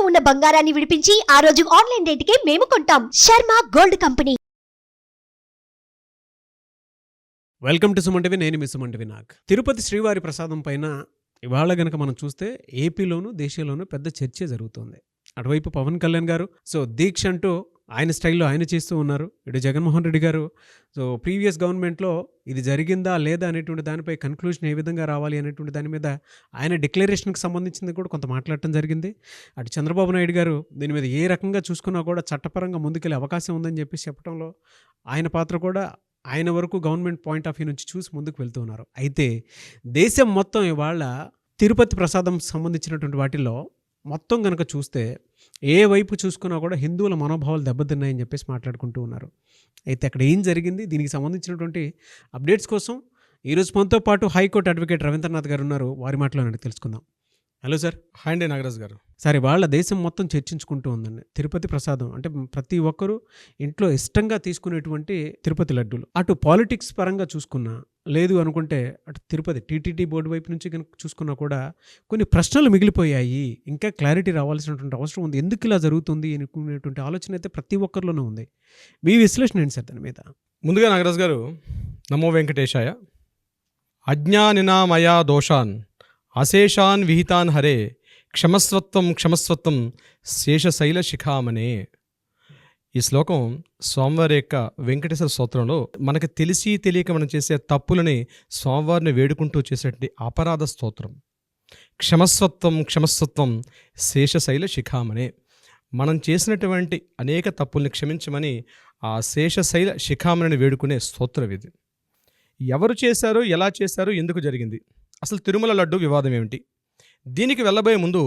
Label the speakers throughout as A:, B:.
A: తాకట్టులో ఉన్న బంగారాన్ని విడిపించి ఆ రోజు ఆన్లైన్ రేటుకే మేము కొంటాం. Sharma gold company.
B: Welcome to Suman TV. నేను మీ సుమన్ టీవీ. తిరుపతి శ్రీవారి ప్రసాదం పైన ఇవాళ గనక మనం చూస్తే ఏపీలోను దేశంలోనూ పెద్ద చర్చ జరుగుతుంది. అటువైపు పవన్ కళ్యాణ్ గారు దీక్ష అంటూ ఆయన స్టైల్లో ఆయన చేస్తూ ఉన్నారు. ఇటు జగన్మోహన్ రెడ్డి గారు ప్రీవియస్ గవర్నమెంట్లో ఇది జరిగిందా లేదా అనేటువంటి దానిపై కన్క్లూజన్ ఏ విధంగా రావాలి అనేటువంటి దాని మీద ఆయన డిక్లరేషన్కి సంబంధించింది కూడా కొంత మాట్లాడటం జరిగింది. అటు చంద్రబాబు నాయుడు గారు దీని మీద ఏ రకంగా చూసుకున్నా కూడా చట్టపరంగా ముందుకెళ్ళే అవకాశం ఉందని చెప్పేసి చెప్పడంలో ఆయన పాత్ర కూడా ఆయన వరకు గవర్నమెంట్ పాయింట్ ఆఫ్ వ్యూ నుంచి చూసి ముందుకు వెళ్తూ ఉన్నారు. అయితే దేశం మొత్తం ఇవాళ తిరుపతి ప్రసాదం సంబంధించినటువంటి వాటిల్లో మొత్తం కనుక చూస్తే ఏ వైపు చూసుకున్నా కూడా హిందువుల మనోభావాలు దెబ్బతిన్నాయని చెప్పేసి మాట్లాడుకుంటూ ఉన్నారు. అయితే అక్కడ ఏం జరిగింది, దీనికి సంబంధించినటువంటి అప్డేట్స్ కోసం ఈరోజు మనతో పాటు హైకోర్టు అడ్వకేట్ రవీంద్రనాథ్ గారు ఉన్నారు. వారి మాటలోనే తెలుసుకుందాం. Hello sir.
C: హాయ్ అండి నాగరాజ్ గారు.
B: సరే, వాళ్ళ దేశం మొత్తం చర్చించుకుంటూ ఉందండి తిరుపతి ప్రసాదం అంటే ప్రతి ఒక్కరూ ఇంట్లో ఇష్టంగా తీసుకునేటువంటి తిరుపతి లడ్డూలు. అటు పాలిటిక్స్ పరంగా చూసుకున్నా, లేదు అనుకుంటే అటు తిరుపతి టీటీడీ బోర్డు వైపు నుంచి కనుక చూసుకున్నా కూడా కొన్ని ప్రశ్నలు మిగిలిపోయాయి. ఇంకా క్లారిటీ రావాల్సినటువంటి అవసరం ఉంది. ఎందుకు ఇలా జరుగుతుంది అనుకునేటువంటి ఆలోచన అయితే ప్రతి ఒక్కరిలోనూ ఉంది. మీ విశ్లేషణ ఏంటి సార్ దాని మీద?
C: ముందుగా నాగరాజ్ గారు, నమో వెంకటేశాయ. అజ్ఞానినామయా దోషాన్ అశేషాన్ విహితాన్ హరే క్షమస్వత్వం క్షమస్వత్వం శేషశైల శిఖామనే. ఈ శ్లోకం స్వామివారి యొక్క వెంకటేశ్వర స్తోత్రంలో మనకి తెలిసి తెలియక మనం చేసే తప్పులని స్వామివారిని వేడుకుంటూ చేసేటువంటి అపరాధ స్తోత్రం. క్షమస్వత్వం క్షమస్వత్వం శేషశైల శిఖామనే. మనం చేసినటువంటి అనేక తప్పుల్ని క్షమించమని ఆ శేషశైల శిఖామణిని వేడుకునే స్తోత్రం ఇది. ఎవరు చేశారు, ఎలా చేశారు, ఎందుకు జరిగింది, అసలు తిరుమల లడ్డు వివాదం ఏమిటి, దీనికి వెళ్ళబోయే ముందు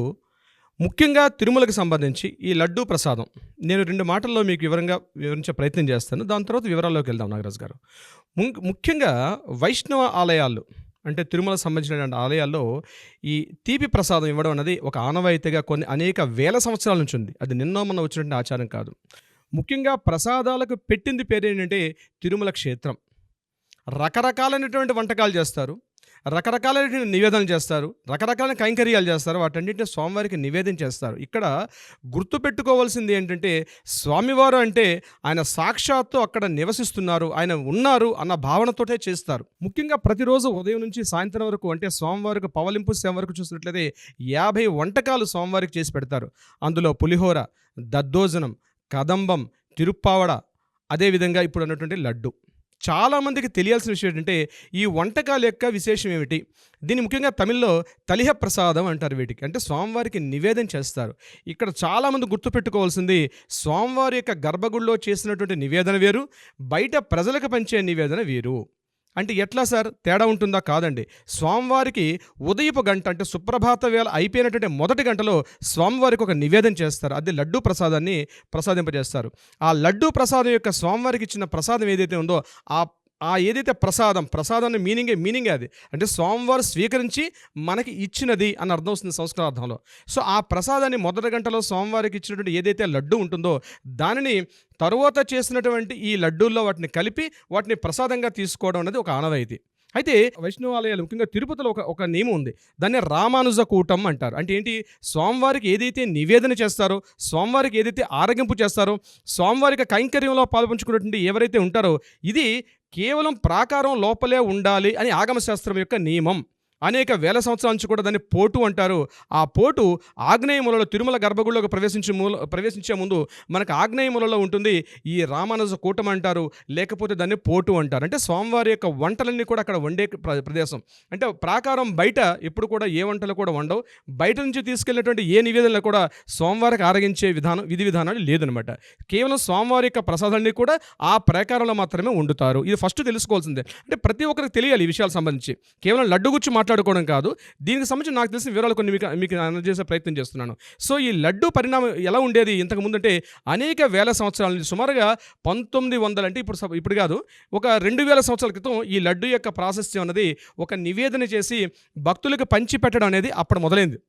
C: ముఖ్యంగా తిరుమలకు సంబంధించి ఈ లడ్డూ ప్రసాదం నేను 2 మాటల్లో మీకు వివరించే ప్రయత్నం చేస్తాను. దాని తర్వాత వివరాల్లోకి వెళ్దాం నాగరాజ్ గారు. ముఖ్యంగా వైష్ణవ ఆలయాలు అంటే తిరుమల సంబంధించిన ఆలయాల్లో ఈ తీపి ప్రసాదం ఇవ్వడం అనేది ఒక ఆనవాయితీగా అనేక వేల సంవత్సరాల నుంచి ఉంది. అది నిన్నో మొన్న వచ్చినటువంటి ఆచారం కాదు. ముఖ్యంగా ప్రసాదాలకు పెట్టింది పేరు ఏంటంటే తిరుమల క్షేత్రం. రకరకాలైనటువంటి వంటకాలు చేస్తారు, రకరకాలైన నివేదనలు చేస్తారు, రకరకాల కైంకర్యాలు చేస్తారు. వాటన్నింటినీ స్వామివారికి నివేదన చేస్తారు. ఇక్కడ గుర్తుపెట్టుకోవాల్సింది ఏంటంటే స్వామివారు అంటే ఆయన సాక్షాత్తు అక్కడ నివసిస్తున్నారు, ఆయన ఉన్నారు అన్న భావనతోటే చేస్తారు. ముఖ్యంగా ప్రతిరోజు ఉదయం నుంచి సాయంత్రం వరకు అంటే స్వామివారికి పవలింపు సేవ వరకు చూసినట్లయితే 50 వంటకాలు స్వామివారికి చేసి పెడతారు. అందులో పులిహోర, దద్దోజనం, కదంబం, తిరుప్పావడ, అదేవిధంగా ఇప్పుడు అన్నటువంటి లడ్డు. చాలామందికి తెలియాల్సిన విషయం ఏంటంటే ఈ వంటకాల యొక్క విశేషం ఏమిటి. దీన్ని ముఖ్యంగా తమిళ్లో తలిహ ప్రసాదం అంటారు. వీటికి అంటే స్వామివారికి నివేదన చేస్తారు. ఇక్కడ చాలామంది గుర్తుపెట్టుకోవాల్సింది స్వామివారి యొక్క గర్భగుడిలో చేసినటువంటి నివేదన వేరు, బయట ప్రజలకు పంచే నివేదన వేరు. అంటే ఎట్లా సార్, తేడా ఉంటుందా? కాదండి. స్వామివారికి ఉదయపు గంట అంటే సుప్రభాత వేళ అయిపోయినటువంటి మొదటి గంటలో స్వామివారికి ఒక నివేదన చేస్తారు. అది లడ్డూ ప్రసాదాన్ని ప్రసాదింపజేస్తారు. ఆ లడ్డూ ప్రసాదం యొక్క స్వామివారికి ఇచ్చిన ప్రసాదం ఏదైతే ఉందో ఆ ఏదైతే ప్రసాదాన్ని మీనింగే అది అంటే స్వామివారు స్వీకరించి మనకి ఇచ్చినది అని అర్థం వస్తుంది సంస్కృతార్థంలో. సో ఆ ప్రసాదాన్ని మొదటి గంటలో స్వామివారికి ఇచ్చినటువంటి ఏదైతే లడ్డు ఉంటుందో దానిని తరువాత చేసినటువంటి ఈ లడ్డూల్లో వాటిని కలిపి వాటిని ప్రసాదంగా తీసుకోవడం అనేది ఒక ఆనవాయితీ. అయితే వైష్ణవాలయాలు ముఖ్యంగా తిరుపతిలో ఒక నియమం ఉంది. దాన్ని రామానుజ కూటం అంటారు. అంటే ఏంటి, స్వామివారికి ఏదైతే నివేదన చేస్తారో, స్వామివారికి ఏదైతే ఆరగింపు చేస్తారో, స్వామివారికి కైంకర్యంలో పాల్పంచుకున్నటువంటి ఎవరైతే ఉంటారో ఇది కేవలం ప్రాకారం లోపలే ఉండాలి అని ఆగమశాస్త్రం యొక్క నియమం. అనేక వేల సంవత్సరాల నుంచి కూడా దాన్ని పోటు అంటారు. ఆ పోటు ఆగ్నేయ మూలలో తిరుమల గర్భగుడిలోకి ప్రవేశించే ముందు మనకు ఆగ్నేయ మూలలో ఉంటుంది. ఈ రామానుజ కూటం అంటారు, లేకపోతే దాన్ని పోటు అంటారు. అంటే స్వామివారి యొక్క వంటలన్నీ కూడా అక్కడ వండే ప్రదేశం. అంటే ప్రాకారం బయట ఎప్పుడు కూడా ఏ వంటలు కూడా వండవు. బయట నుంచి తీసుకెళ్ళినటువంటి ఏ నివేదనలు కూడా స్వామివారికి ఆరగించే విధి విధానాలు లేదనమాట. కేవలం స్వామివారి యొక్క ప్రసాదాన్ని కూడా ఆ ప్రాకారంలో మాత్రమే వండుతారు. ఇది ఫస్ట్ తెలుసుకోవాల్సిందే. అంటే ప్రతి ఒక్కరికి తెలియాలి ఈ విషయాలకు సంబంధించి. కేవలం లడ్డు గురించి మాట్లాడుకోవడం కాదు, దీనికి సంబంధించి నాకు తెలిసిన వివరాలు కొన్ని మీకు అందజేసే ప్రయత్నం చేస్తున్నాను. సో ఈ లడ్డు పరిణామం ఎలా ఉండేది ఇంతకుముందు అంటే అనేక వేల సంవత్సరాల నుంచి, సుమారుగా 1900 అంటే ఇప్పుడు కాదు, ఒక 2000 సంవత్సరాల క్రితం ఈ లడ్డు యొక్క ప్రాశస్త్యం అన్నది ఒక నివేదన చేసి భక్తులకు పంచిపెట్టడం అనేది అప్పుడు మొదలైంది.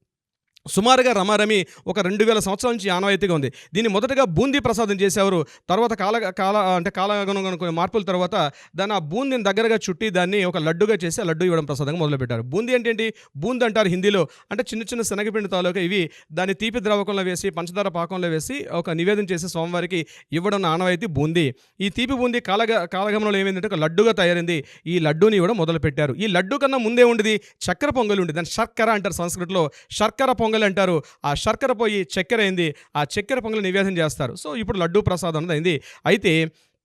C: సుమారుగా రమారమి ఒక 2000 సంవత్సరాల నుంచి ఆనవాయితీగా ఉంది. దీన్ని మొదటగా బూందీ ప్రసాదం చేసేవారు. తర్వాత కాలాగమనం కొన్ని మార్పుల తర్వాత దాన్ని ఆ బూందీని దగ్గరగా చుట్టి దాన్ని ఒక లడ్డుగా చేసి ఆ లడ్డు ఇవ్వడం ప్రసాదంగా మొదలుపెట్టారు. బూందీ అంటే ఏంటి? బూందీ అంటారు హిందీలో. అంటే చిన్న చిన్న శనగపిండి తాలూకా ఇవి దాన్ని తీపి ద్రావకంలో వేసి పంచదార పాకంలో వేసి ఒక నివేదన చేసి స్వామివారికి ఇవ్వడం ఆనవాయితీ బూందీ. ఈ తీపి బూందీ కాలగమనంలో ఏమైందంటే ఒక లడ్డుగా తయారైంది. ఈ లడ్డూని ఇవ్వడం మొదలుపెట్టారు. ఈ లడ్డు కన్నా ముందే ఉండేది చక్కెర పొంగలి ఉండేది. దాన్ని శర్కర అంటారు సంస్కృతిలో. శర్కర పొంగలి అంటారు. ఆ శర్కర పోయి చక్కెర అయింది. ఆ చక్కెర పొంగలి నివేదన చేస్తారు. సో ఇప్పుడు లడ్డూ ప్రసాదం అనేది అయింది. అయితే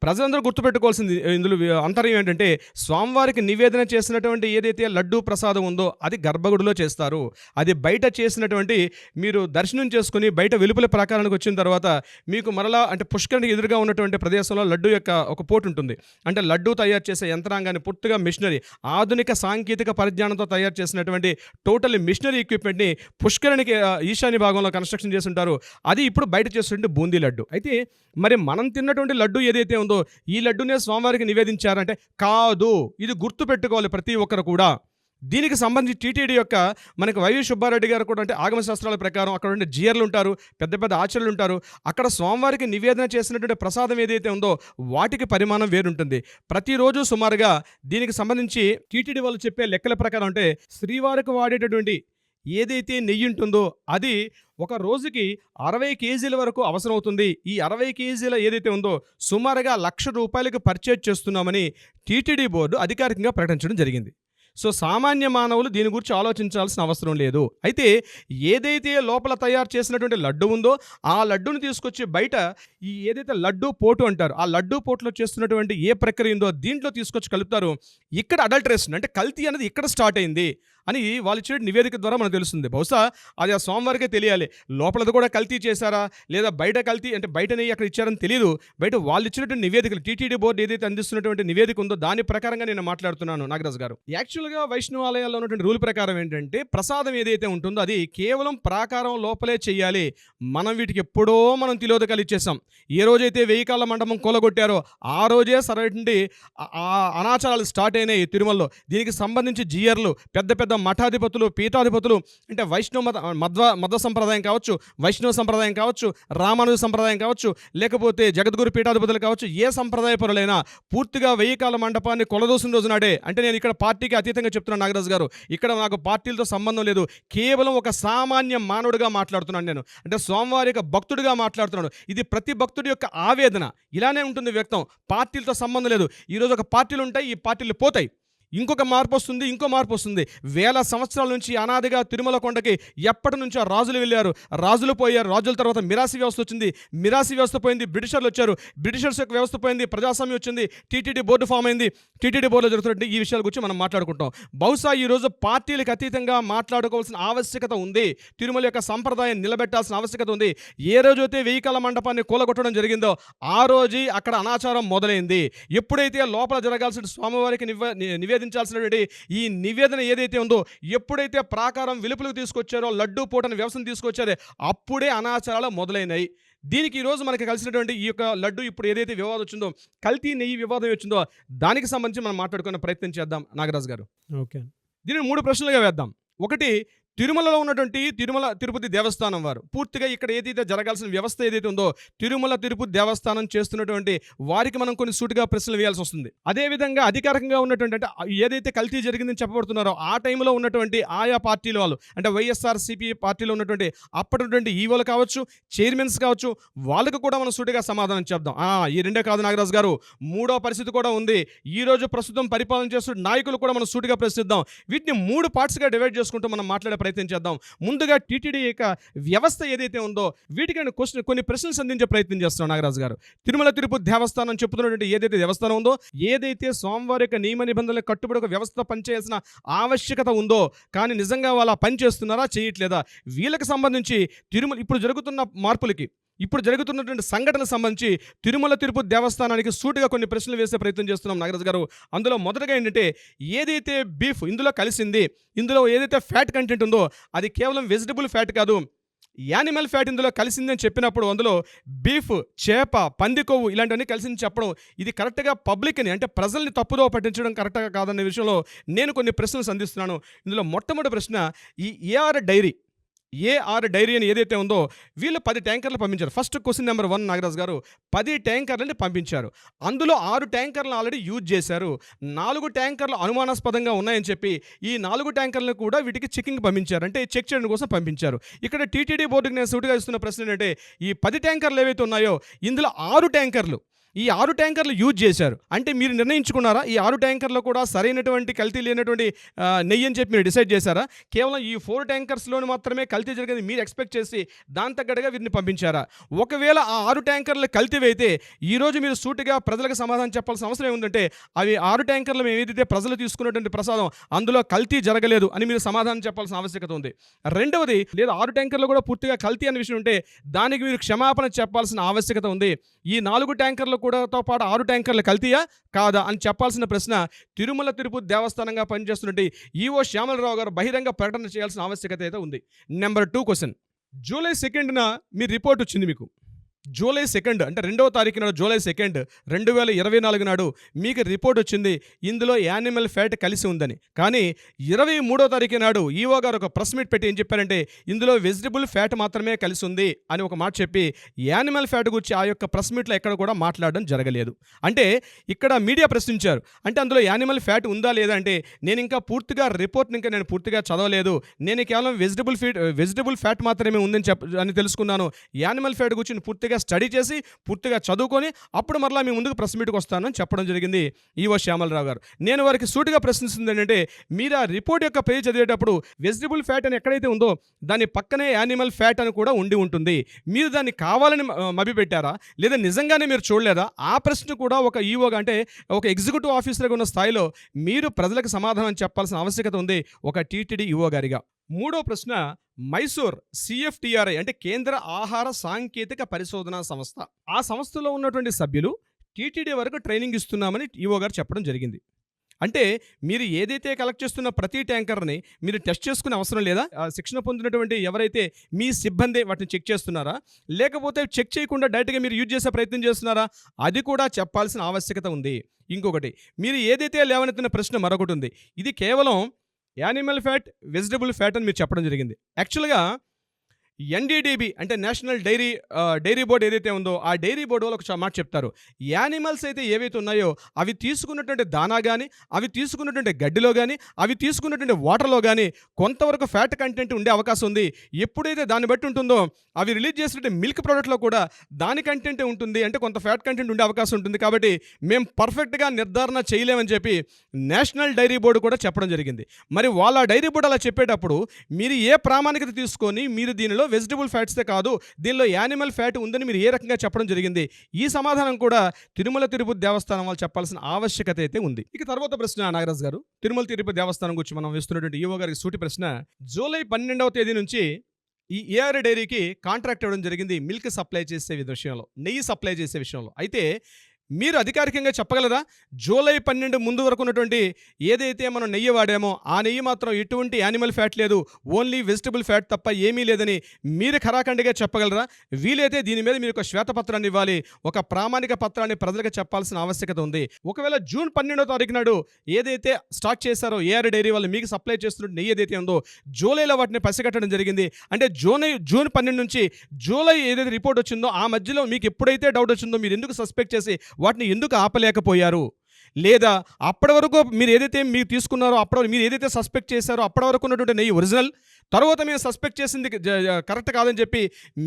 C: ప్రజలందరూ గుర్తుపెట్టుకోవాల్సింది ఇందులో అంతర్యం ఏంటంటే స్వామివారికి నివేదన చేసినటువంటి ఏదైతే లడ్డూ ప్రసాదం ఉందో అది గర్భగుడిలో చేస్తారు. అది బయట చేసినటువంటి మీరు దర్శనం చేసుకుని బయట వెలుపల ప్రాకారానికి వచ్చిన తర్వాత మీకు మరలా అంటే పుష్కరునికి ఎదురుగా ఉన్నటువంటి ప్రదేశంలో లడ్డు యొక్క ఒక పోటు ఉంటుంది. అంటే లడ్డు తయారు చేసే యంత్రాంగాన్ని పూర్తిగా మిషనరీ ఆధునిక సాంకేతిక పరిజ్ఞానంతో తయారు చేసినటువంటి టోటల్ మిషనరీ ఎక్విప్మెంట్ని పుష్కరునికి ఈశాన్య భాగంలో కన్స్ట్రక్షన్ చేసి ఉంటారు. అది ఇప్పుడు బయట చేస్తున్నటువంటి బూందీ లడ్డు. అయితే మరి మనం తిన్నటువంటి లడ్డు ఏదైతే ఉందో ఈ లడ్డునే స్వామివారికి నివేదించారంటే కాదు. ఇది గుర్తు పెట్టుకోవాలి ప్రతి ఒక్కరు కూడా. దీనికి సంబంధించి టీటీడీ యొక్క మనకి వైవి సుబ్బారెడ్డి గారు కూడా అంటే ఆగమ శాస్త్రాల ప్రకారం అక్కడ ఉండే జియర్లు ఉంటారు, పెద్ద పెద్ద ఆచార్యులు ఉంటారు. అక్కడ స్వామివారికి నివేదన చేసినటువంటి ప్రసాదం ఏదైతే ఉందో వాటికి పరిమాణం వేరుంటుంది. ప్రతిరోజు సుమారుగా దీనికి సంబంధించి టీటీడీ వాళ్ళు చెప్పే లెక్కల ప్రకారం అంటే శ్రీవారికి వాడేటటువంటి ఏదైతే నెయ్యి ఉంటుందో అది ఒక రోజుకి 60 కేజీల వరకు అవసరం అవుతుంది. ఈ 60 కేజీల ఏదైతే ఉందో సుమారుగా ₹1,00,000 పర్చేజ్ చేస్తున్నామని టీటీడీ బోర్డు అధికారికంగా ప్రకటించడం జరిగింది. సో సామాన్య మానవులు దీని గురించి ఆలోచించాల్సిన అవసరం లేదు. అయితే ఏదైతే లోపల తయారు చేసినటువంటి లడ్డు ఉందో ఆ లడ్డును తీసుకొచ్చి బయట ఈ ఏదైతే లడ్డు పోటు అంటారు ఆ లడ్డు పోటులో చేస్తున్నటువంటి ఏ ప్రక్రియ ఉందో దీంట్లో తీసుకొచ్చి కలుపుతారు. ఇక్కడ అడల్టరేషన్ అంటే కల్తీ అనేది ఇక్కడ స్టార్ట్ అయింది అని వాళ్ళు ఇచ్చే నివేదిక ద్వారా మనకు తెలుస్తుంది. బహుశా అది ఆ స్వామివారికే తెలియాలి. లోపలది కూడా కల్తీ చేశారా లేదా బయట కల్తీ అంటే బయట నెయ్యి అక్కడ ఇచ్చారని తెలియదు. బయట వాళ్ళు ఇచ్చినటువంటి నివేదికలు టీటీడీ బోర్డు ఏదైతే అందిస్తున్నటువంటి నివేదిక ఉందో దాని ప్రకారంగా నేను మాట్లాడుతున్నాను నాగరాజు గారు. యాక్చువల్గా వైష్ణవాలయాల్లో ఉన్నటువంటి రూల్ ప్రకారం ఏంటంటే ప్రసాదం ఏదైతే ఉంటుందో అది కేవలం ప్రాకారం లోపలే చేయాలి. మనం వీటికి ఎప్పుడో మనం తిలోదకాలు ఇచ్చేసాం. ఏ రోజైతే 1000 కాళ్ళ మండపం కూలగొట్టారో ఆ రోజే సరైన అనాచారాలు స్టార్ట్ అయినాయి తిరుమలలో. దీనికి సంబంధించి జియర్లు పెద్ద పెద్ద మఠాధిపతులు పీఠాధిపతులు అంటే వైష్ణవ మధ్వ సంప్రదాయం కావచ్చు, వైష్ణవ సంప్రదాయం కావచ్చు, రామానుజ సంప్రదాయం కావచ్చు, లేకపోతే జగద్గురు పీఠాధిపతులు కావచ్చు, ఏ సంప్రదాయ పరులైనా పూర్తిగా 1000 కాళ్ళ మండపాన్ని కొలదోసిన రోజు నాడే అంటే నేను ఇక్కడ పార్టీకి అతీతంగా చెప్తున్నాను నాగరాజు గారు. ఇక్కడ నాకు పార్టీలతో సంబంధం లేదు. కేవలం ఒక సామాన్య మానవుడిగా మాట్లాడుతున్నాను నేను. అంటే స్వామివారి యొక్క భక్తుడిగా మాట్లాడుతున్నాను. ఇది ప్రతి భక్తుడి యొక్క ఆవేదన ఇలానే ఉంటుంది వ్యక్తం. పార్టీలతో సంబంధం లేదు. ఈరోజు ఒక పార్టీలు ఉంటాయి, ఈ పార్టీలు పోతాయి. ఇంకొక మార్పు వస్తుంది, ఇంకో మార్పు వస్తుంది. 1000 సంవత్సరాల నుంచి అనాదిగా తిరుమల కొండకి ఎప్పటి నుంచో రాజులు వెళ్ళారు, రాజులు పోయారు. రాజుల తర్వాత మిరాసి వ్యవస్థ వచ్చింది, మిరాసి వ్యవస్థ పోయింది, బ్రిటిషర్లు వచ్చారు, బ్రిటిషర్స్ యొక్క వ్యవస్థ పోయింది, ప్రజాస్వామ్యం వచ్చింది, టీటీడీ బోర్డు ఫామ్ అయింది. టీటీడీ బోర్డులో జరుగుతున్నట్టు ఈ విషయాల గురించి మనం మాట్లాడుకుంటాం. బహుశా ఈరోజు పార్టీలకు అతీతంగా మాట్లాడుకోవాల్సిన ఆవశ్యకత ఉంది. తిరుమల యొక్క సంప్రదాయం నిలబెట్టాల్సిన ఆవశ్యకత ఉంది. ఏ రోజైతే 1000 కాళ్ళ మండపాన్ని కూలగొట్టడం జరిగిందో ఆ రోజు అక్కడ అనాచారం మొదలైంది. ఎప్పుడైతే లోపల జరగాల్సిన స్వామివారికి నివేదించాల్సినటువంటి ఈ నివేదన ఏదైతే ఉందో ఎప్పుడైతే ప్రాకారం వెలుపులకు తీసుకొచ్చారో లడ్డూ పూటని వ్యవస్థను తీసుకొచ్చారో అప్పుడే అనాచారాలు మొదలైనాయి. దీనికి ఈరోజు మనకి కలిసినటువంటి ఈ యొక్క లడ్డు ఇప్పుడు ఏదైతే వివాదం వచ్చిందో కల్తీ నెయ్యి వివాదం వచ్చిందో దానికి సంబంధించి మనం మాట్లాడుకునే ప్రయత్నం చేద్దాం నాగరాజు గారు.
B: ఓకే,
C: దీనిని 3 ప్రశ్నలుగా వేద్దాం. ఒకటి, తిరుమలలో ఉన్నటువంటి తిరుమల తిరుపతి దేవస్థానం వారు పూర్తిగా ఇక్కడ ఏదైతే జరగాల్సిన వ్యవస్థ ఏదైతే ఉందో తిరుమల తిరుపతి దేవస్థానం చేస్తున్నటువంటి వారికి మనం కొన్ని సూటిగా ప్రశ్నలు వేయాల్సి వస్తుంది. అదేవిధంగా అధికారికంగా ఉన్నటువంటి అంటే ఏదైతే కల్తీ జరిగిందని చెప్పబడుతున్నారో ఆ టైంలో ఉన్నటువంటి ఆయా పార్టీల వాళ్ళు అంటే వైఎస్ఆర్సీపీ పార్టీలో ఉన్నటువంటి అప్పటిటువంటి ఈవోలు కావచ్చు, చైర్మన్స్ కావచ్చు, వాళ్ళకు కూడా మనం సూటిగా సమాధానం చెప్దాం. ఈ రెండే కాదు నాగరాజు గారు, 3వ పరిస్థితి కూడా ఉంది. ఈ రోజు ప్రస్తుతం పరిపాలన చేస్తున్న నాయకులు కూడా మనం సూటిగా ప్రశ్నిద్దాం. వీటిని 3 పార్ట్స్గా డివైడ్ చేసుకుంటూ మనం మాట్లాడే ప్రయత్నం చేద్దాం. ముందుగా టీటీడీ యొక్క వ్యవస్థ ఏదైతే ఉందో వీటికి కొన్ని ప్రశ్నలు సంధించే ప్రయత్నం చేస్తున్నాం నాగరాజు గారు. తిరుమల తిరుపతి దేవస్థానం చెప్తున్నటువంటి ఏదైతే దేవస్థానం ఉందో ఏదైతే స్వామివారి యొక్క నియమ నిబంధనలకు కట్టుబడి ఒక వ్యవస్థ పనిచేయాల్సిన ఆవశ్యకత ఉందో కానీ నిజంగా వాళ్ళ పని చేస్తున్నారా చేయట్లేదా వీళ్ళకి సంబంధించి తిరుమల ఇప్పుడు జరుగుతున్న మార్పులకి ఇప్పుడు జరుగుతున్నటువంటి సంఘటనకు సంబంధించి తిరుమల తిరుపతి దేవస్థానానికి సూటిగా కొన్ని ప్రశ్నలు వేసే ప్రయత్నం చేస్తున్నాం నాగరాజు గారు. అందులో మొదటగా ఏంటంటే ఏదైతే బీఫ్ ఇందులో కలిసింది, ఇందులో ఏదైతే ఫ్యాట్ కంటెంట్ ఉందో అది కేవలం వెజిటబుల్ ఫ్యాట్ కాదు, యానిమల్ ఫ్యాట్ ఇందులో కలిసిందని చెప్పినప్పుడు అందులో బీఫ్, చేప, పంది కొవ్వు ఇలాంటివన్నీ కలిసింది చెప్పడం ఇది కరెక్ట్గా పబ్లిక్ని అంటే ప్రజల్ని తప్పుదో పట్టించడం కరెక్ట్గా కాదనే విషయంలో నేను కొన్ని ప్రశ్నలు సంధిస్తున్నాను. ఇందులో మొట్టమొదటి ప్రశ్న, ఈ ఏఆర్ డైరీ ఏఆర్ డైరీ అని ఏదైతే ఉందో వీళ్ళు 10 ట్యాంకర్లు పంపించారు. ఫస్ట్ క్వశ్చన్ నెంబర్ 1 నాగరాజు గారు 10 ట్యాంకర్లని పంపించారు. అందులో 6 ట్యాంకర్లను ఆల్రెడీ యూజ్ చేశారు. 4 ట్యాంకర్లు అనుమానాస్పదంగా ఉన్నాయని చెప్పి ఈ 4 ట్యాంకర్లను కూడా వీటికి చెకింగ్ పంపించారు. అంటే చెక్ చేయడం కోసం పంపించారు. ఇక్కడ టీటీడీ బోర్డుకి నేను సూటిగా ఇస్తున్న ప్రశ్న ఏంటంటే ఈ 10 ట్యాంకర్లు ఏవైతే ఉన్నాయో ఇందులో 6 ట్యాంకర్లు ఈ 6 ట్యాంకర్లు యూజ్ చేశారు. అంటే మీరు నిర్ణయించుకున్నారా ఈ 6 ట్యాంకర్లో కూడా సరైనటువంటి కల్తీ లేనటువంటి నెయ్యి అని చెప్పి మీరు డిసైడ్ చేశారా? కేవలం ఈ 4 ట్యాంకర్స్లోని మాత్రమే కల్తీ జరిగింది మీరు ఎక్స్పెక్ట్ చేసి దాని తగ్గట్టుగా వీరిని పంపించారా? ఒకవేళ ఆ 6 ట్యాంకర్లు కల్తీవైతే ఈరోజు మీరు సూటిగా ప్రజలకు సమాధానం చెప్పాల్సిన అవసరం ఏముందంటే అవి 6 ట్యాంకర్లు మేము ఏదైతే ప్రజలు తీసుకున్నటువంటి ప్రసాదం అందులో కల్తీ జరగలేదు అని మీరు సమాధానం చెప్పాల్సిన ఆవశ్యకత ఉంది. రెండవది, లేదా 6 ట్యాంకర్లు కూడా పూర్తిగా కల్తీ అనే విషయం ఉంటే దానికి మీరు క్షమాపణ చెప్పాల్సిన ఆవశ్యకత ఉంది. ఈ 4 ట్యాంకర్లు కూడాతో పాటు 6 ట్యాంకర్లు కల్తీయా కాదా అని చెప్పాల్సిన ప్రశ్న తిరుమల తిరుపతి దేవస్థానంగా పనిచేస్తున్నట్టు ఈవో శ్యామలరావు గారు బహిరంగ ప్రకటన చేయాల్సిన ఆవశ్యకత అయితే ఉంది. నెంబర్ 2 క్వశ్చన్, జూలై 2న మీ రిపోర్ట్ వచ్చింది మీకు. జూలై 2 అంటే 2వ తారీఖు నాడు జూలై 2 2024 నాడు మీకు రిపోర్ట్ వచ్చింది ఇందులో యానిమల్ ఫ్యాట్ కలిసి ఉందని. కానీ 23వ తారీఖు నాడు ఈవో గారు ఒక ప్రెస్ మీట్ పెట్టి ఏం చెప్పారంటే ఇందులో వెజిటబుల్ ఫ్యాట్ మాత్రమే కలిసి ఉంది అని ఒక మాట చెప్పి యానిమల్ ఫ్యాట్ గురించి ఆ యొక్క ప్రెస్ మీట్లో ఎక్కడ కూడా మాట్లాడడం జరగలేదు. అంటే ఇక్కడ మీడియా ప్రశ్నించారు అంటే అందులో యానిమల్ ఫ్యాట్ ఉందా లేదా అంటే నేను ఇంకా పూర్తిగా రిపోర్ట్ని ఇంకా నేను పూర్తిగా చదవలేదు, నేను కేవలం వెజిటబుల్ ఫ్యాట్ మాత్రమే ఉందని అని తెలుసుకున్నాను. యానిమల్ ఫ్యాట్ గురించి పూర్తిగా స్టడీ చేసి పూర్తిగా చదువుకొని అప్పుడు మరలా మీ ముందుకు ప్రెస్ మీట్కి వస్తానని చెప్పడం జరిగింది ఈవో శ్యామలరావు గారు. నేను వారికి సూటిగా ప్రశ్నిస్తుంది ఏంటంటే మీరు ఆ రిపోర్ట్ యొక్క పేజ్ చదివేటప్పుడు వెజిటబుల్ ఫ్యాట్ అని ఎక్కడైతే ఉందో దాని పక్కనే యానిమల్ ఫ్యాట్ అని కూడా ఉండి ఉంటుంది. మీరు దాన్ని కావాలని మభ్యపెట్టారా లేదా నిజంగానే మీరు చూడలేదా? ఆ ప్రశ్న కూడా ఒక ఈవోగా అంటే ఒక ఎగ్జిక్యూటివ్ ఆఫీసర్గా ఉన్న స్థాయిలో మీరు ప్రజలకు సమాధానం చెప్పాల్సిన ఆవశ్యకత ఉంది ఒక టీటీడీ ఈవో గారిగా. 3వ ప్రశ్న, మైసూర్ CFTRI అంటే కేంద్ర ఆహార సాంకేతిక పరిశోధనా సంస్థ, ఆ సంస్థలో ఉన్నటువంటి సభ్యులు టీటీడీ వరకు ట్రైనింగ్ ఇస్తున్నామని ఈవో గారు చెప్పడం జరిగింది. అంటే మీరు ఏదైతే కలెక్ట్ చేస్తున్న ప్రతి ట్యాంకర్ని మీరు టెస్ట్ చేసుకునే అవసరం లేదా? శిక్షణ పొందినటువంటి ఎవరైతే మీ సిబ్బంది వాటిని చెక్ చేస్తున్నారా లేకపోతే చెక్ చేయకుండా డైరెక్ట్గా మీరు యూజ్ చేసే ప్రయత్నం చేస్తున్నారా? అది కూడా చెప్పాల్సిన ఆవశ్యకత ఉంది. ఇంకొకటి, మీరు ఏదైతే లేవనెత్తిన ప్రశ్న మరొకటి ఉంది. ఇది కేవలం యానిమల్ ఫ్యాట్ వెజిటబుల్ ఫ్యాట్ అని మీరు చెప్పడం జరిగింది. యాక్చువల్గా NDDB అంటే నేషనల్ డైరీ బోర్డు ఏదైతే ఉందో ఆ డైరీ బోర్డు వాళ్ళు ఒక మాట చెప్తారు. యానిమల్స్ అయితే ఏవైతే ఉన్నాయో అవి తీసుకున్నటువంటి దానా కానీ అవి తీసుకున్నటువంటి గడ్డిలో కానీ అవి తీసుకున్నటువంటి వాటర్లో కానీ కొంతవరకు ఫ్యాట్ కంటెంట్ ఉండే అవకాశం ఉంది. ఎప్పుడైతే దాన్ని బట్టి ఉంటుందో అవి రిలీజ్ చేసినటువంటి మిల్క్ ప్రోడక్ట్లో కూడా దాని కంటెంటే ఉంటుంది, అంటే కొంత ఫ్యాట్ కంటెంట్ ఉండే అవకాశం ఉంటుంది. కాబట్టి మేము పర్ఫెక్ట్గా నిర్ధారణ చేయలేమని చెప్పి నేషనల్ డైరీ బోర్డు కూడా చెప్పడం జరిగింది. మరి వాళ్ళ డైరీ బోర్డు అలా చెప్పేటప్పుడు మీరు ఏ ప్రామాణికత తీసుకొని మీరు దీనిలో వెజిటబుల్ ఫ్యాట్సే కాదు దీనిలో యానిమల్ ఫ్యాట్ ఉందని మీరు ఏ రకంగా చెప్పడం జరిగింది? ఈ సమాధానం కూడా తిరుమల తిరుపతి దేవస్థానం వాళ్ళు చెప్పాల్సిన ఆవశ్యకత అయితే ఉంది. ఇక తర్వాత ప్రశ్న నాగరాజు గారు, తిరుమల తిరుపతి దేవస్థానం గురించి మనం వేస్తున్నటువంటి ఈవో గారికి సూటి ప్రశ్న. జూలై 12వ తేదీ నుంచి ఈ ఏఆర్ డైరీకి కాంట్రాక్ట్ ఇవ్వడం జరిగింది మిల్క్ సప్లై చేసే విషయంలో, నెయ్యి సప్లై చేసే విషయంలో. అయితే మీరు అధికారికంగా చెప్పగలరా జూలై 12 ముందు వరకు ఉన్నటువంటి ఏదైతే మనం నెయ్యి వాడామో ఆ నెయ్యి మాత్రం ఎటువంటి యానిమల్ ఫ్యాట్ లేదు, ఓన్లీ వెజిటబుల్ ఫ్యాట్ తప్ప ఏమీ లేదని మీరు ఖరాఖండిగా చెప్పగలరా? వీలైతే దీని మీద మీరు ఒక శ్వేతపత్రాన్ని ఇవ్వాలి, ఒక ప్రామాణిక పత్రాన్ని ప్రజలకు చెప్పాల్సిన ఆవశ్యకత ఉంది. ఒకవేళ జూన్ 12వ తారీఖు నాడు ఏదైతే స్టార్ట్ చేశారో ఏఆర్ డైరీ వాళ్ళు మీకు సప్లై చేస్తున్న నెయ్యి ఏదైతే ఉందో జూలైలో వాటిని పసిగట్టడం జరిగింది. అంటే జూన్ 12 నుంచి జూలై ఏదైతే రిపోర్ట్ వచ్చిందో ఆ మధ్యలో మీకు ఎప్పుడైతే డౌట్ వచ్చిందో మీరు ఎందుకు సస్పెక్ట్ చేసి వాటిని ఎందుకు ఆపలేకపోయారు? లేదా అప్పటి వరకు మీరు ఏదైతే మీరు తీసుకున్నారో అప్పటి మీరు ఏదైతే సస్పెక్ట్ చేశారో అప్పటి వరకు ఉన్నటువంటి నెయ్యి ఒరిజినల్, తర్వాత మేము సస్పెక్ట్ చేసింది కరెక్ట్ కాదని చెప్పి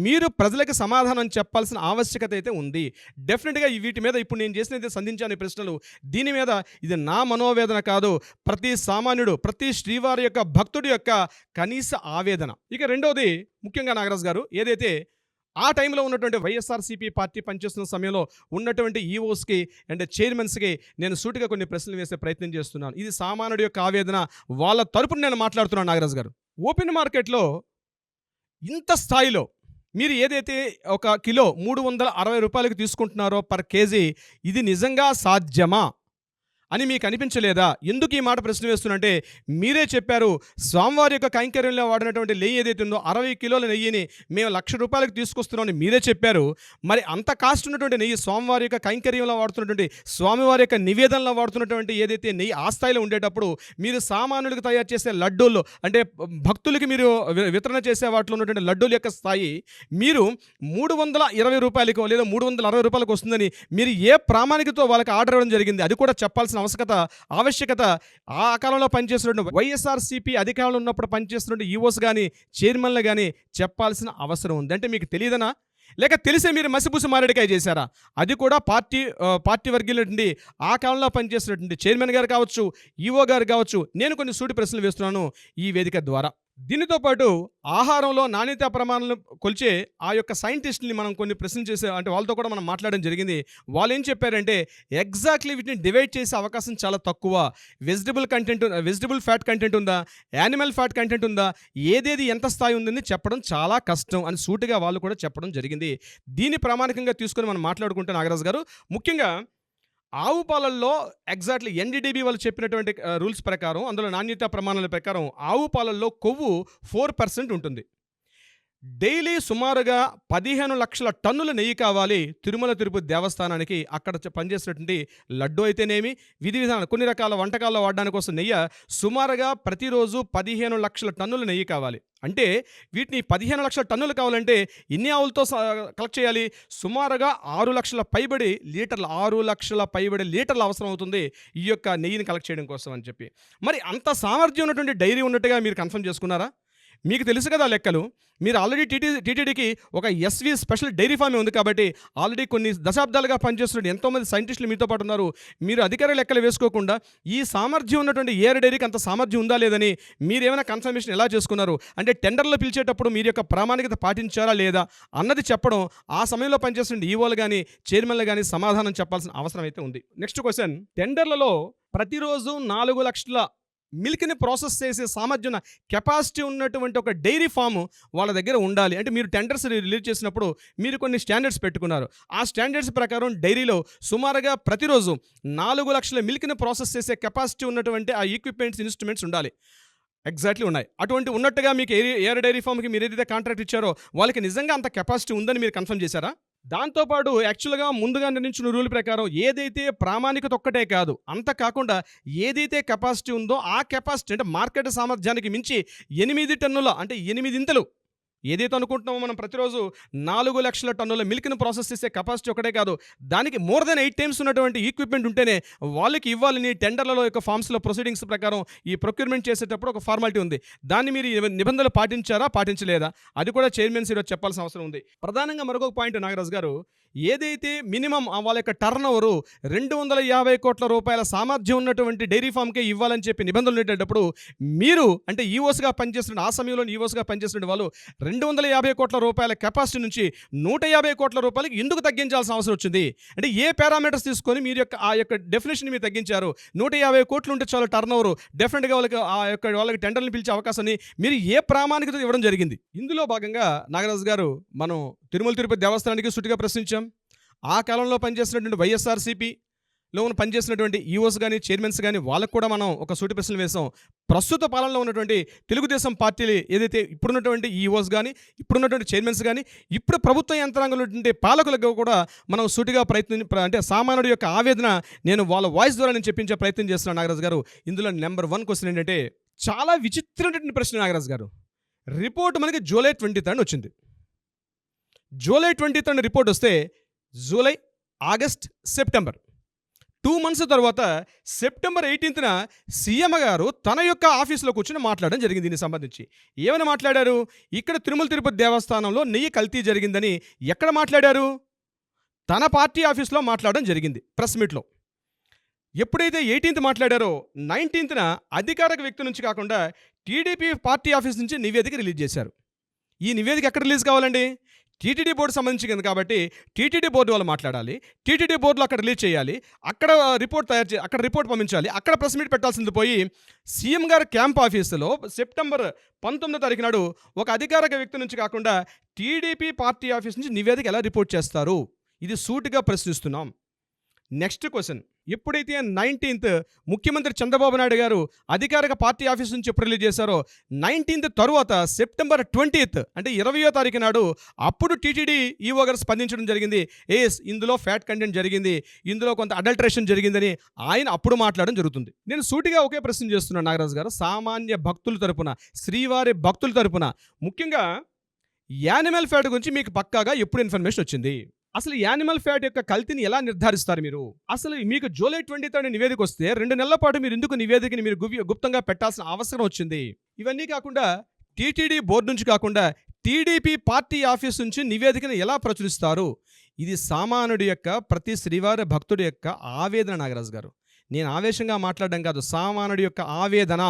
C: మీరు ప్రజలకు సమాధానం చెప్పాల్సిన ఆవశ్యకత అయితే ఉంది. డెఫినెట్గా వీటి మీద ఇప్పుడు నేను చేసినది సంధించాను ప్రశ్నలు, దీని మీద ఇది నా మనోవేదన కాదు, ప్రతి సామాన్యుడు ప్రతి శ్రీవారి యొక్క భక్తుడి యొక్క కనీస ఆవేదన. ఇక రెండవది ముఖ్యంగా నాగరాజు గారు ఏదైతే ఆ టైంలో ఉన్నటువంటి వైఎస్ఆర్సీపీ పార్టీ పనిచేస్తున్న సమయంలో ఉన్నటువంటి ఈఓస్కి అండ్ చైర్మన్స్కి నేను సూటిగా కొన్ని ప్రశ్నలు వేసే ప్రయత్నం చేస్తున్నాను. ఇది సామాన్యుడి యొక్క ఆవేదన, వాళ్ళ తరపున నేను మాట్లాడుతున్నాను. నాగరాజు గారు, ఓపెన్ మార్కెట్లో ఇంత స్థాయిలో మీరు ఏదైతే ఒక కిలో 360 రూపాయలకి తీసుకుంటున్నారో పర్ కేజీ, ఇది నిజంగా సాధ్యమా అని మీకు అనిపించలేదా? ఎందుకు ఈ మాట ప్రశ్న వేస్తున్నంటే మీరే చెప్పారు స్వామివారి యొక్క కైంకర్యంలో వాడినటువంటి నెయ్యి ఏదైతే ఉందో 60 కిలోల నెయ్యిని మేము ₹1,00,000 తీసుకొస్తున్నామని మీరే చెప్పారు. మరి అంత కాస్ట్ ఉన్నటువంటి నెయ్యి స్వామివారి యొక్క కైంకర్యంలో వాడుతున్నటువంటి స్వామివారి యొక్క నివేదనలో వాడుతున్నటువంటి ఏదైతే నెయ్యి ఆ స్థాయిలో ఉండేటప్పుడు మీరు సామాన్యులకు తయారు చేసే లడ్డూల్లో అంటే భక్తులకి మీరు వితరణ చేసే వాటిలో ఉన్నటువంటి లడ్డూల యొక్క స్థాయి మీరు ₹320 లేదా ₹360 వస్తుందని మీరు ఏ ప్రామాణికతో వాళ్ళకి ఆర్డర్ ఇవ్వడం జరిగింది? అది కూడా చెప్పాల్సిన ఆవశ్యకత ఆ కాలంలో పనిచేస్తున్న వైఎస్ఆర్సీపీ అధికారంలో ఉన్నప్పుడు పనిచేస్తున్న ఈఓస్ కానీ చైర్మన్లు కానీ చెప్పాల్సిన అవసరం ఉంది. అంటే మీకు తెలియదనా? లేక తెలిసే మీరు మసిపూసి మారేడికాయ చేశారా? అది కూడా పార్టీ వర్గీయులండి ఆ కాలంలో పనిచేసినటువంటి చైర్మన్ గారు కావచ్చు, ఈఓ గారు కావచ్చు. నేను కొన్ని సూటి ప్రశ్నలు వేస్తున్నాను ఈ వేదిక ద్వారా. దీనితో పాటు ఆహారంలో నాణ్యతా ప్రమాణాలను కొలిచే ఆ యొక్క సైంటిస్టుని మనం కొన్ని ప్రశ్నలు చేసే అంటే వాళ్ళతో కూడా మనం మాట్లాడడం జరిగింది. వాళ్ళు ఏం చెప్పారంటే ఎగ్జాక్ట్లీ వీటిని డివైడ్ చేసే అవకాశం చాలా తక్కువ. వెజిటబుల్ ఫ్యాట్ కంటెంట్ ఉందా, యానిమల్ ఫ్యాట్ కంటెంట్ ఉందా, ఏదేది ఎంత స్థాయి ఉందని చెప్పడం చాలా కష్టం అని సూటిగా వాళ్ళు కూడా చెప్పడం జరిగింది. దీన్ని ప్రామాణికంగా తీసుకొని మనం మాట్లాడుకుంటే నాగరాజు గారు, ముఖ్యంగా ఆవు పాలల్లో ఎగ్జాక్ట్లీ ఎన్డీడీబీ వాళ్ళు చెప్పినటువంటి రూల్స్ ప్రకారం, అందులో నాణ్యతా ప్రమాణాల ప్రకారం ఆవు పాలల్లో కొవ్వు 4% ఉంటుంది. డైలీ సుమారుగా 15 లక్షల టన్నుల నెయ్యి కావాలి తిరుమల తిరుపతి దేవస్థానానికి. అక్కడ పనిచేసినటువంటి లడ్డు అయితేనేమి, విధి విధానాలు కొన్ని రకాల వంటకాల్లో వాడడానికి కోసం నెయ్యి సుమారుగా ప్రతిరోజు 15 లక్షల టన్నుల నెయ్యి కావాలి. అంటే వీటిని 15 లక్షల టన్నులు కావాలంటే ఇన్ని ఆవులతో కలెక్ట్ చేయాలి. సుమారుగా 6 లక్షల పైబడి లీటర్లు అవసరం అవుతుంది ఈ యొక్క నెయ్యిని కలెక్ట్ చేయడం కోసం అని చెప్పి. మరి అంత సామర్థ్యం ఉన్నటువంటి డైరీ ఉన్నట్టుగా మీరు కన్ఫర్మ్ చేసుకున్నారా? మీకు తెలుసు కదా లెక్కలు. మీరు ఆల్రెడీ టీటీడీకి ఒక ఎస్వి స్పెషల్ డైరీ ఫామ్ ఉంది కాబట్టి ఆల్రెడీ కొన్ని దశాబ్దాలుగా పనిచేస్తున్న ఎంతోమంది సైంటిస్టులు మీతో పాటు ఉన్నారు. మీరు అధికార లెక్కలు వేసుకోకుండా ఈ సామర్థ్యం ఉన్నటువంటి ఏఆర్ డైరీకి అంత సామర్థ్యం ఉందా లేదని మీరేమైనా కన్ఫర్మేషన్ ఎలా చేసుకున్నారు? అంటే టెండర్లు పిలిచేటప్పుడు మీరు యొక్క ప్రామాణికత పాటించారా లేదా అన్నది చెప్పడం ఆ సమయంలో పనిచేస్తున్న ఈవోలు కానీ చైర్మన్లు కానీ సమాధానం చెప్పాల్సిన అవసరం అయితే ఉంది. నెక్స్ట్ క్వశ్చన్, టెండర్లలో ప్రతిరోజు 4 లక్షల మిల్క్ని ప్రాసెస్ చేసే సామర్థ్యం కెపాసిటీ ఉన్నటువంటి ఒక డైరీ ఫామ్ వాళ్ళ దగ్గర ఉండాలి. అంటే మీరు టెండర్స్ రిలీజ్ చేసినప్పుడు మీరు కొన్ని స్టాండర్డ్స్ పెట్టుకున్నారు. ఆ స్టాండర్డ్స్ ప్రకారం డైరీలో సుమారుగా ప్రతిరోజు 4 లక్షల మిల్క్ని ప్రాసెస్ చేసే కెపాసిటీ ఉన్నటువంటి ఆ ఎక్విప్మెంట్స్, ఇన్స్ట్రుమెంట్స్ ఉండాలి. ఎగ్జాక్ట్లీ ఉన్నాయి. అటువంటి ఉన్నట్టుగా మీకు ఏఆర్ డైరీ ఫామ్కి మీరు ఏదైతే కాంట్రాక్ట్ ఇచ్చారో వాళ్ళకి నిజంగా అంత కెపాసిటీ ఉందని మీరు కన్ఫర్మ్ చేశారా? దాంతోపాటు యాక్చువల్గా ముందుగా నిర్ణయించిన రూల్ ప్రకారం ఏదైతే ప్రామాణికత ఒక్కటే కాదు, అంత కాకుండా ఏదైతే కెపాసిటీ ఉందో ఆ కెపాసిటీ అంటే మార్కెట్ సామర్థ్యానికి మించి 8 టన్నుల అంటే 8 ఇంతలు ఏదైతే అనుకుంటున్నామో మనం ప్రతిరోజు 4 లక్షల టన్నుల మిల్క్ని ప్రాసెస్ చేసే కెపాసిటీ ఒకటే కాదు, దానికి మోర్ దెన్ 8 టైమ్స్ ఉన్నటువంటి ఈక్విప్మెంట్ ఉంటేనే వాళ్ళకి ఇవ్వాలని టెండర్లలో యొక్క ఫామ్స్లో ప్రొసీడింగ్స్ ప్రకారం ఈ ప్రొక్యూర్మెంట్ చేసేటప్పుడు ఒక ఫార్మాలిటీ ఉంది. దాన్ని మీరు నిబంధనలు పాటించారా, పాటించలేదా? అది కూడా చైర్మన్స్ ఈరోజు చెప్పాల్సిన అవసరం ఉంది. ప్రధానంగా మరొక పాయింట్ నాగరాజు గారు, ఏదైతే మినిమం వాళ్ళ యొక్క టర్న్ ఓవరు 250 కోట్ల రూపాయల సామర్థ్యం ఉన్నటువంటి డైరీ ఫామ్కే ఇవ్వాలని చెప్పి నిబంధనలు ఉండేటప్పుడు మీరు అంటే ఈఓస్గా పనిచేస్తున్న ఆ సమయంలో ఈఓస్గా పనిచేస్తున్న వాళ్ళు 250 కోట్ల రూపాయల కెపాసిటీ నుంచి 150 కోట్ల రూపాయలకి ఎందుకు తగ్గించాల్సిన అవసరం వచ్చింది? అంటే ఏ పారామీటర్స్ తీసుకొని మీరు యొక్క ఆ యొక్క డెఫినేషన్ మీరు తగ్గించారు? 150 కోట్లు ఉంటే చాలా టర్న్ ఓవర్, డెఫినెట్గా వాళ్ళకి టెండర్ని పిలిచే అవకాశాన్ని మీరు ఏ ప్రామాణికత ఇవ్వడం జరిగింది? ఇందులో భాగంగా నాగరాజు గారు, మనం తిరుమల తిరుపతి దేవస్థానానికి సుటిగా ప్రశ్నించాం. ఆ కాలంలో పనిచేసినటువంటి వైఎస్ఆర్సీపీలో పనిచేసినటువంటి ఈఓస్ కానీ చైర్మన్స్ కానీ వాళ్ళకు కూడా మనం ఒక సూటి ప్రశ్నలు వేసాం. ప్రస్తుత పాలనలో ఉన్నటువంటి తెలుగుదేశం పార్టీలు ఏదైతే ఇప్పుడున్నటువంటి ఈఓస్ కానీ ఇప్పుడున్నటువంటి చైర్మన్స్ కానీ ఇప్పుడు ప్రభుత్వ యంత్రాంగంలో ఉన్నటువంటి పాలకులకు కూడా మనం సూటిగా అంటే సామాన్యుడి యొక్క ఆవేదన నేను వాళ్ళ వాయిస్ ద్వారా నేను చెప్పించే ప్రయత్నం చేస్తున్నాను నాగరాజు గారు. ఇందులో నెంబర్ 1 క్వశ్చన్ ఏంటంటే చాలా విచిత్రమైనటువంటి ప్రశ్న నాగరాజు గారు. రిపోర్ట్ మనకి జూలై 23 వచ్చింది. జూలై 23 రిపోర్ట్ వస్తే జూలై, ఆగస్ట్, సెప్టెంబర్ 2 months తర్వాత సెప్టెంబర్ 18న సీఎం గారు తన యొక్క ఆఫీసులో కూర్చొని మాట్లాడడం జరిగింది. దీనికి సంబంధించి ఏమని మాట్లాడారు? ఇక్కడ తిరుమల తిరుపతి దేవస్థానంలో నెయ్యి కల్తీ జరిగిందని ఎక్కడ మాట్లాడారు? తన పార్టీ ఆఫీస్లో మాట్లాడడం జరిగింది ప్రెస్ మీట్లో. ఎప్పుడైతే 18th మాట్లాడారో 19th అధికారిక వ్యక్తి నుంచి కాకుండా టీడీపీ పార్టీ ఆఫీస్ నుంచి నివేదిక రిలీజ్ చేశారు. ఈ నివేదిక ఎక్కడ రిలీజ్ కావాలండి? టీటీడీ బోర్డు సంబంధించింది కాబట్టి టీటీడీ బోర్డు వాళ్ళు మాట్లాడాలి. టీటీడీ బోర్డులో అక్కడ రిలీజ్ చేయాలి. అక్కడ రిపోర్ట్ పంపించాలి. అక్కడ ప్రెస్ మీట్ పెట్టాల్సింది పోయి సీఎం గారు క్యాంప్ ఆఫీసులో సెప్టెంబర్ 19 నాడు ఒక అధికారిక వ్యక్తి నుంచి కాకుండా టీడీపీ పార్టీ ఆఫీస్ నుంచి నివేదిక ఎలా రిపోర్ట్ చేస్తారు? ఇది సూటిగా ప్రశ్నిస్తున్నాం. నెక్స్ట్ క్వశ్చన్, ఎప్పుడైతే 19th ముఖ్యమంత్రి చంద్రబాబు నాయుడు గారు అధికారిక పార్టీ ఆఫీస్ నుంచి ఎప్పుడు రిలీజ్ చేశారో 19th తరువాత సెప్టెంబర్ 20th అంటే 20వ తారీఖు నాడు అప్పుడు టీటీడీ ఈఓ గారు స్పందించడం జరిగింది. ఇందులో ఫ్యాట్ కంటెంట్ జరిగింది, ఇందులో కొంత అడల్టరేషన్ జరిగిందని ఆయన అప్పుడు మాట్లాడడం జరుగుతుంది. నేను సూటిగా ఒకే ప్రశ్న చేస్తున్నాను నాగరాజు గారు, సామాన్య భక్తుల తరపున, శ్రీవారి భక్తుల తరపున, ముఖ్యంగా యానిమల్ ఫ్యాట్ గురించి మీకు పక్కాగా ఎప్పుడు ఇన్ఫర్మేషన్ వచ్చింది? అసలు యానిమల్ ఫ్యాట్ యొక్క కల్తీని ఎలా నిర్ధారిస్తారు మీరు? అసలు మీకు జూలై 23 నివేదిక వస్తే 2 నెలల పాటు మీరు ఎందుకు నివేదికని మీరు గుప్తంగా పెట్టాల్సిన అవసరం వచ్చింది? ఇవన్నీ కాకుండా టీటీడీ బోర్డు నుంచి కాకుండా టీడీపీ పార్టీ ఆఫీస్ నుంచి నివేదికను ఎలా ప్రచురిస్తారు? ఇది సామాన్యుడి యొక్క, ప్రతి శ్రీవారి భక్తుడి యొక్క ఆవేదన నాగరాజు గారు. నేను ఆవేశంగా మాట్లాడడం కాదు, సామాన్యుడి యొక్క ఆవేదన.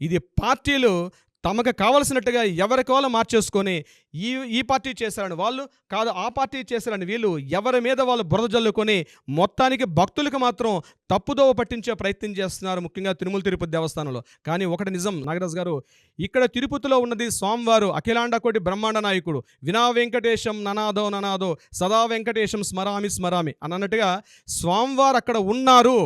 C: ఇది పార్టీలు తమకు కావలసినట్టుగా ఎవరికి వాళ్ళు మార్చేసుకొని ఈ పార్టీ చేశారని వాళ్ళు, కాదు ఆ పార్టీ చేశారని వీళ్ళు, ఎవరి మీద వాళ్ళు బురద జల్లుకొని మొత్తానికి భక్తులకు మాత్రం తప్పుదోవ పట్టించే ప్రయత్నం చేస్తున్నారు, ముఖ్యంగా తిరుమల తిరుపతి దేవస్థానంలో. కానీ ఒకటి నిజం నాగరాజు గారు, ఇక్కడ తిరుపతిలో ఉన్నది స్వామివారు అఖిలాండ కోటి బ్రహ్మాండ నాయకుడు. వినా వెంకటేశం ననాదో ననాదో సదా వెంకటేశం స్మరామి స్మరామి అన్నట్టుగా స్వామివారు అక్కడ ఉన్నారు.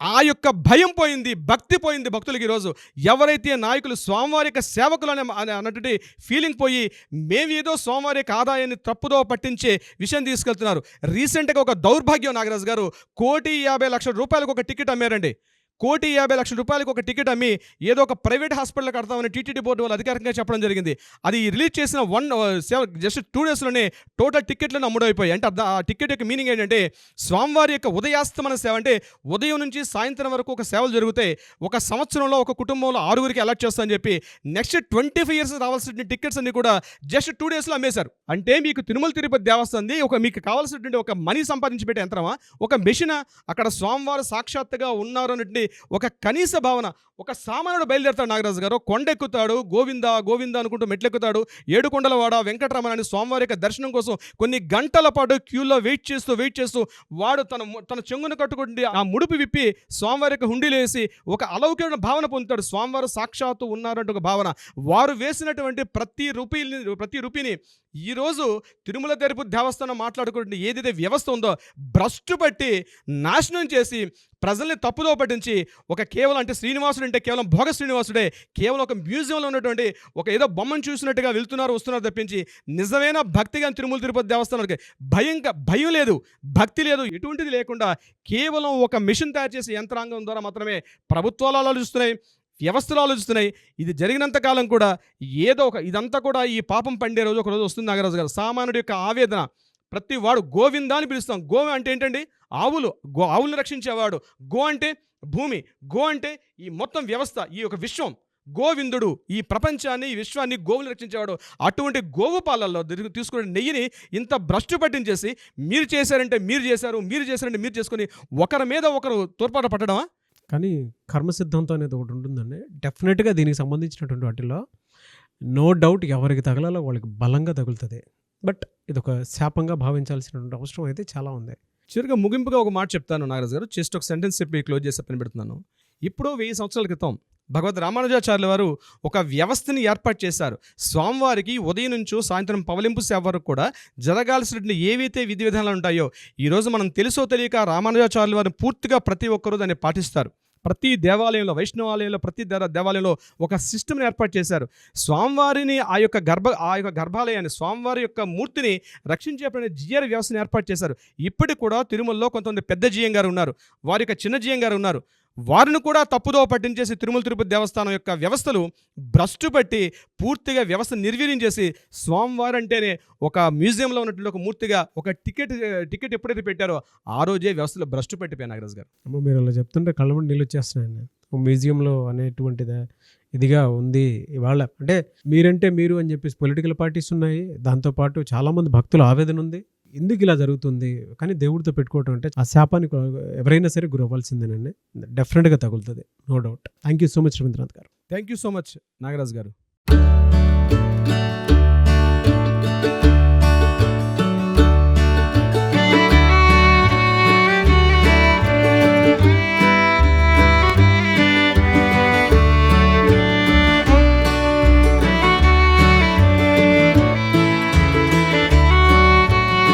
C: ఆ యొక్క భయం పోయింది, భక్తి పోయింది భక్తులకి. ఈరోజు ఎవరైతే నాయకులు స్వామివారి యొక్క సేవకులు అన్నటువంటి ఫీలింగ్ పోయి మేమేదో స్వామివారి యొక్క ఆదాయాన్ని తప్పుదో పట్టించే విషయం తీసుకెళ్తున్నారు. రీసెంట్గా ఒక దౌర్భాగ్యం నాగరాజు గారు, 1,50,00,000 రూపాయలకు ఒక టికెట్ అమ్మారండి. 1,50,00,000 రూపాయలకు ఒక టికెట్ అమ్మి ఏదో ఒక ప్రైవేట్ హాస్పిటల్ కడతామని టీటీడీ బోర్డు వాళ్ళు అధికారికంగా చెప్పడం జరిగింది. అది రిలీజ్ చేసిన జస్ట్ 2 డేస్లోనే టోటల్ టికెట్లను అమ్ముడైపోయాయి. అంటే ఆ టికెట్ యొక్క మీనింగ్ ఏంటంటే స్వామివారి యొక్క ఉదయాస్తమన సేవ, అంటే ఉదయం నుంచి సాయంత్రం వరకు ఒక సేవలు జరుగుతాయి. ఒక సంవత్సరంలో ఒక కుటుంబంలో 6గురికి అలర్ట్ చేస్తామని చెప్పి నెక్స్ట్ 25 years రావాల్సిన టికెట్స్ అన్ని కూడా జస్ట్ 2 daysలో అమ్మేశారు. అంటే మీకు తిరుమల తిరుపతి దేవస్థానం మీకు కావాల్సినటువంటి ఒక మనీ సంపాదించి పెట్టే యంత్రమా, ఒక మెషిన్? అక్కడ స్వామివారు సాక్షాత్తుగా ఉన్నారు అన్నటువంటి ఒక కనీస భావన. ఒక సామాన్యుడు బయలుదేరుతాడు నాగరాజు గారు, కొండెక్కుతాడు, గోవింద గోవింద అనుకుంటూ మెట్లెక్కుతాడు, ఏడుకొండలవాడ వెంకటరమణ అని స్వామివారి యొక్క దర్శనం కోసం కొన్ని గంటల పాటు క్యూలో వెయిట్ చేస్తూ వాడు తన చెంగును కట్టుకుంటే ఆ ముడుపు విప్పి స్వామివారి యొక్క హుండీలో వేసి ఒక అలౌకిక భావన పొందుతాడు. స్వామివారు సాక్షాత్తు ఉన్నారంటే ఒక భావన. వారు వేసినటువంటి ప్రతి రూపీని ఈరోజు తిరుమల తిరుపతి దేవస్థానం మాట్లాడుకుంటే ఏదైతే వ్యవస్థ ఉందో భ్రష్టు పట్టి నాశనం చేసి ప్రజల్ని తప్పుదో పట్టించి కేవలం అంటే శ్రీనివాసుడు అంటే కేవలం భోగ శ్రీనివాసుడే, కేవలం ఒక మ్యూజియంలో ఉన్నటువంటి ఒక ఏదో బొమ్మను చూసినట్టుగా వస్తున్నారు తప్పించి నిజమైన భక్తిగా తిరుమల తిరుపతి దేవస్థానానికి భయం లేదు, భక్తి లేదు, ఎటువంటిది లేకుండా కేవలం ఒక మిషన్ తయారు చేసే యంత్రాంగం ద్వారా మాత్రమే ప్రభుత్వాలు ఆలోచిస్తున్నాయి, వ్యవస్థలు ఆలోచిస్తున్నాయి. ఇది జరిగినంత కాలం కూడా ఏదో ఇదంతా కూడా ఈ పాపం పండే రోజు ఒక రోజు వస్తుంది నాగరాజు గారు. సామాన్యుడి యొక్క ఆవేదన, ప్రతి వాడు గోవిందా అని పిలుస్తాం. గో అంటే ఏంటండి? ఆవులను రక్షించేవాడు. గో అంటే భూమి, గో అంటే ఈ మొత్తం వ్యవస్థ, ఈ యొక్క విశ్వం. గోవిందుడు ఈ ప్రపంచాన్ని, ఈ విశ్వాన్ని గోవులు రక్షించేవాడు. అటువంటి గోవు పాలల్లో తీసుకునే నెయ్యిని ఇంత భ్రష్టు పట్టించేసి మీరు చేశారంటే మీరు చేశారు, మీరు చేశారంటే మీరు చేసుకుని ఒకరి మీద ఒకరు తోడ్పాటు పట్టడమా?
B: కానీ కర్మ సిద్ధాంతం అనేది ఒకటి ఉంటుందండి. డెఫినెట్గా దీనికి సంబంధించినటువంటి వాటిలో నో డౌట్ ఎవరికి తగలాలో వాళ్ళకి బలంగా తగులుతుంది. బట్ ఇది ఒక శాపంగా భావించాల్సినటువంటి అవసరం అయితే చాలా ఉంది.
C: చివరిగా ముగింపుగా ఒక మాట చెప్తాను నాగరాజు గారు, జస్ట్ ఒక సెంటెన్స్ చెప్పి క్లోజ్ చేసి పని పెడుతున్నాను. ఇప్పుడు 1000 సంవత్సరాల క్రితం భగవద్ రామానుజాచార్యుల వారు ఒక వ్యవస్థని ఏర్పాటు చేశారు. స్వామివారికి ఉదయం నుంచి సాయంత్రం పవలింపు సేవ వరకు కూడా జరగాల్సినటువంటి ఏవైతే విధి విధానాలు ఉంటాయో ఈరోజు మనం తెలుసో తెలియక రామానుజాచార్యుల వారిని పూర్తిగా ప్రతి ఒక్కరూ దాన్ని పాటిస్తారు. ప్రతి దేవాలయంలో, వైష్ణవాలయంలో, ప్రతి దేవాలయంలో ఒక సిస్టమ్ని ఏర్పాటు చేశారు. స్వామివారిని ఆ యొక్క గర్భాలయాన్ని, స్వామివారి యొక్క మూర్తిని రక్షించేటువంటి జిఆర్ వ్యవస్థను ఏర్పాటు చేశారు. ఇప్పటికి కూడా తిరుమలలో కొంతమంది పెద్ద జిఎం గారు ఉన్నారు, వారి యొక్క చిన్న జిఎం గారు ఉన్నారు. వారిని కూడా తప్పుదో పట్టించేసి తిరుమల తిరుపతి దేవస్థానం యొక్క వ్యవస్థలు భ్రష్టు పట్టి పూర్తిగా వ్యవస్థ నిర్వీర్యం చేసి స్వామివారు అంటేనే ఒక మ్యూజియంలో ఉన్నటువంటి ఒక మూర్తిగా ఒక టికెట్ ఎప్పుడైతే పెట్టారో ఆ రోజే వ్యవస్థలో భ్రష్టు పట్టిపోయారు నాగరాజు గారు.
B: మీరు అలా చెప్తుంటే కళ్ళ ముందు నీళ్ళు వచ్చేస్తున్నాయండి. మ్యూజియంలో అనేటువంటిది ఇదిగా ఉంది ఇవాళ. అంటే మీరంటే మీరు అని చెప్పేసి పొలిటికల్ పార్టీస్ ఉన్నాయి, దాంతోపాటు చాలామంది భక్తుల ఆవేదన ఉంది. ఎందుకు ఇలా జరుగుతుంది? కానీ దేవుడితో పెట్టుకోవటం అంటే ఆ శాపానికి ఎవరైనా సరే గురవ్వాల్సిందేనండి. డెఫినెట్గా తగులుతుంది, no doubt. Thank you so much Ravindranath garu.
C: Thank you so much Nagaraju గారు.